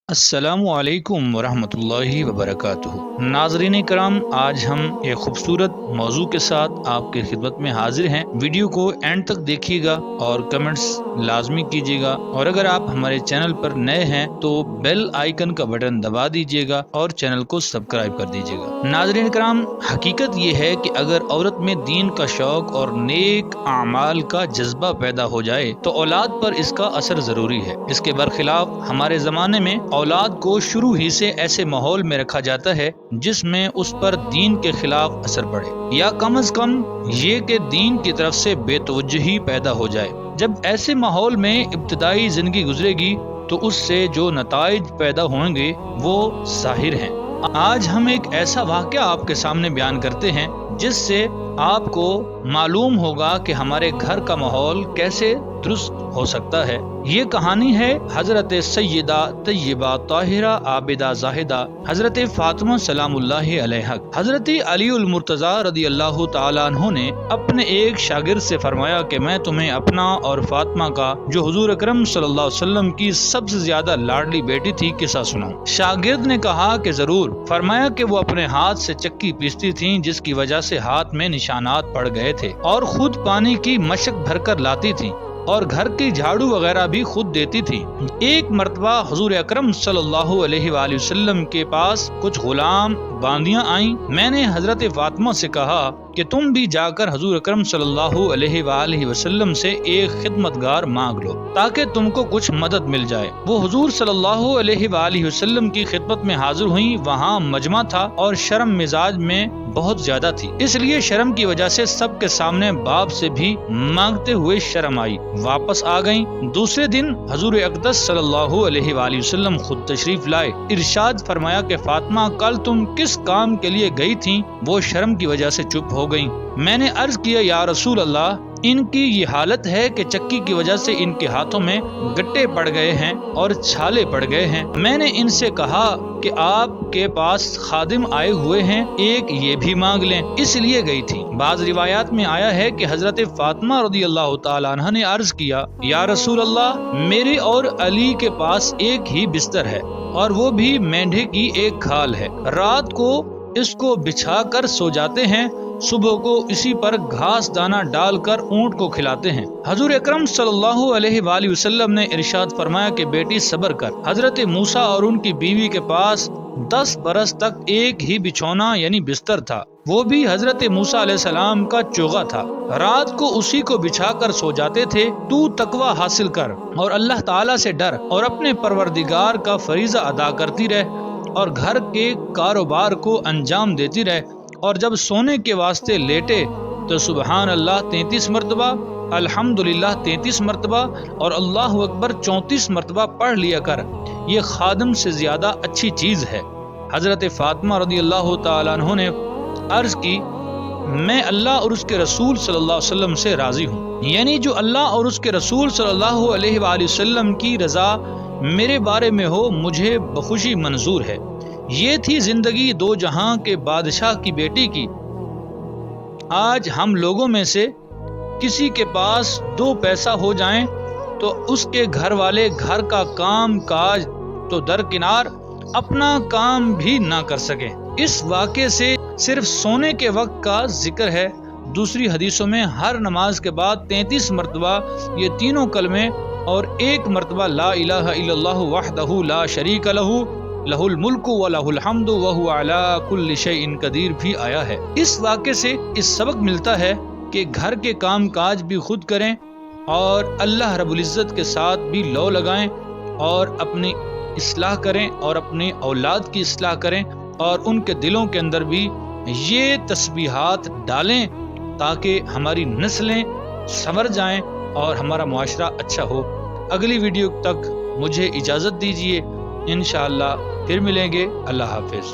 السلام علیکم ورحمۃ اللہ وبرکاتہ۔ ناظرین کرام، آج ہم ایک خوبصورت موضوع کے ساتھ آپ کی خدمت میں حاضر ہیں۔ ویڈیو کو اینڈ تک دیکھیے گا اور کمنٹس لازمی کیجیے گا، اور اگر آپ ہمارے چینل پر نئے ہیں تو بیل آئیکن کا بٹن دبا دیجیے گا اور چینل کو سبسکرائب کر دیجیے گا۔ ناظرین کرام، حقیقت یہ ہے کہ اگر عورت میں دین کا شوق اور نیک اعمال کا جذبہ پیدا ہو جائے تو اولاد پر اس کا اثر ضروری ہے۔ اس کے برخلاف ہمارے زمانے میں اولاد کو شروع ہی سے ایسے ماحول میں رکھا جاتا ہے جس میں اس پر دین کے خلاف اثر پڑے، یا کم از کم یہ کہ دین کی طرف سے بے توجہی پیدا ہو جائے۔ جب ایسے ماحول میں ابتدائی زندگی گزرے گی تو اس سے جو نتائج پیدا ہوں گے وہ ظاہر ہیں۔ آج ہم ایک ایسا واقعہ آپ کے سامنے بیان کرتے ہیں جس سے آپ کو معلوم ہوگا کہ ہمارے گھر کا ماحول کیسے درست ہو سکتا ہے۔ یہ کہانی ہے حضرت سیدہ طیبہ طاہرہ عابدہ زاہدہ حضرت فاطمہ سلام اللہ علیہا۔ حضرت علی المرتضیٰ رضی اللہ تعالیٰ عنہ نے اپنے ایک شاگرد سے فرمایا کہ میں تمہیں اپنا اور فاطمہ کا، جو حضور اکرم صلی اللہ علیہ وسلم کی سب سے زیادہ لاڈلی بیٹی تھی، قصہ سناؤں۔ شاگرد نے کہا کہ ضرور۔ فرمایا کہ وہ اپنے ہاتھ سے چکی پیستی تھیں جس کی وجہ سے ہاتھ میں نشانات پڑ گئے تھے، اور خود پانی کی مشک بھر کر لاتی تھیں اور گھر کی جھاڑو وغیرہ بھی خود دیتی تھی۔ ایک مرتبہ حضور اکرم صلی اللہ علیہ وآلہ وسلم کے پاس کچھ غلام باندیاں آئیں۔ میں نے حضرت فاطمہ سے کہا کہ تم بھی جا کر حضور اکرم صلی اللہ علیہ وآلہ وسلم سے ایک خدمتگار مانگ لو تاکہ تم کو کچھ مدد مل جائے۔ وہ حضور صلی اللہ علیہ وآلہ وسلم کی خدمت میں حاضر ہوئیں۔ وہاں مجمع تھا اور شرم مزاج میں بہت زیادہ تھی، اس لیے شرم کی وجہ سے سب کے سامنے باپ سے بھی مانگتے ہوئے شرم آئی، واپس آ گئیں۔ دوسرے دن حضور اقدس صلی اللہ علیہ وآلہ وسلم خود تشریف لائے۔ ارشاد فرمایا کہ فاطمہ، کل تم کس کام کے لیے گئی تھیں؟ وہ شرم کی وجہ سے چپ ہو گئیں۔ میں نے عرض کیا، یا رسول اللہ، ان کی یہ حالت ہے کہ چکی کی وجہ سے ان کے ہاتھوں میں گٹے پڑ گئے ہیں اور چھالے پڑ گئے ہیں۔ میں نے ان سے کہا کہ آپ کے پاس خادم آئے ہوئے ہیں، ایک یہ بھی مانگ لیں، اس لیے گئی تھی۔ بعض روایات میں آیا ہے کہ حضرت فاطمہ رضی اللہ تعالیٰ عنہ نے عرض کیا، یا رسول اللہ، میرے اور علی کے پاس ایک ہی بستر ہے اور وہ بھی مینڈھے کی ایک کھال ہے۔ رات کو اس کو بچھا کر سو جاتے ہیں، صبح کو اسی پر گھاس دانہ ڈال کر اونٹ کو کھلاتے ہیں۔ حضور اکرم صلی اللہ علیہ وآلہ وسلم نے ارشاد فرمایا کہ بیٹی صبر کر۔ حضرت موسیٰ اور ان کی بیوی کے پاس 10 برس تک ایک ہی بچھونا یعنی بستر تھا، وہ بھی حضرت موسیٰ علیہ السلام کا چوغا تھا۔ رات کو اسی کو بچھا کر سو جاتے تھے۔ تو تقوی حاصل کر اور اللہ تعالیٰ سے ڈر اور اپنے پروردگار کا فریضہ ادا کرتی رہ اور گھر کے کاروبار کو انجام دیتی رہ، اور جب سونے کے واسطے لیٹے تو سبحان اللہ 33 مرتبہ، الحمدللہ 33 مرتبہ اور اللہ اکبر 34 مرتبہ پڑھ لیا کر، یہ خادم سے زیادہ اچھی چیز ہے۔ حضرت فاطمہ رضی اللہ تعالیٰ عنہ نے عرض کی، میں اللہ اور اس کے رسول صلی اللہ علیہ وسلم سے راضی ہوں، یعنی جو اللہ اور اس کے رسول صلی اللہ علیہ وآلہ وسلم کی رضا میرے بارے میں ہو مجھے بخوشی منظور ہے۔ یہ تھی زندگی دو جہاں کے بادشاہ کی بیٹی کی۔ آج ہم لوگوں میں سے کسی کے پاس 2 پیسہ ہو جائیں تو اس کے گھر والے گھر کا کام کاج تو درکنار اپنا کام بھی نہ کر سکیں۔ اس واقعے سے صرف سونے کے وقت کا ذکر ہے۔ دوسری حدیثوں میں ہر نماز کے بعد 33 مرتبہ یہ تینوں کلمے اور 1 مرتبہ لا الہ الا اللہ وحدہ لا شریک لہ لہ الملک و لہ الحمد وہو علی کل شیء قدیر بھی آیا ہے۔ اس واقعے سے اس سبق ملتا ہے کہ گھر کے کام کاج بھی خود کریں اور اللہ رب العزت کے ساتھ بھی لو لگائیں اور اپنی اصلاح کریں اور اپنی اولاد کی اصلاح کریں، اور ان کے دلوں کے اندر بھی یہ تسبیحات ڈالیں تاکہ ہماری نسلیں سنور جائیں اور ہمارا معاشرہ اچھا ہو۔ اگلی ویڈیو تک مجھے اجازت دیجیے، انشاءاللہ پھر ملیں گے۔ اللہ حافظ۔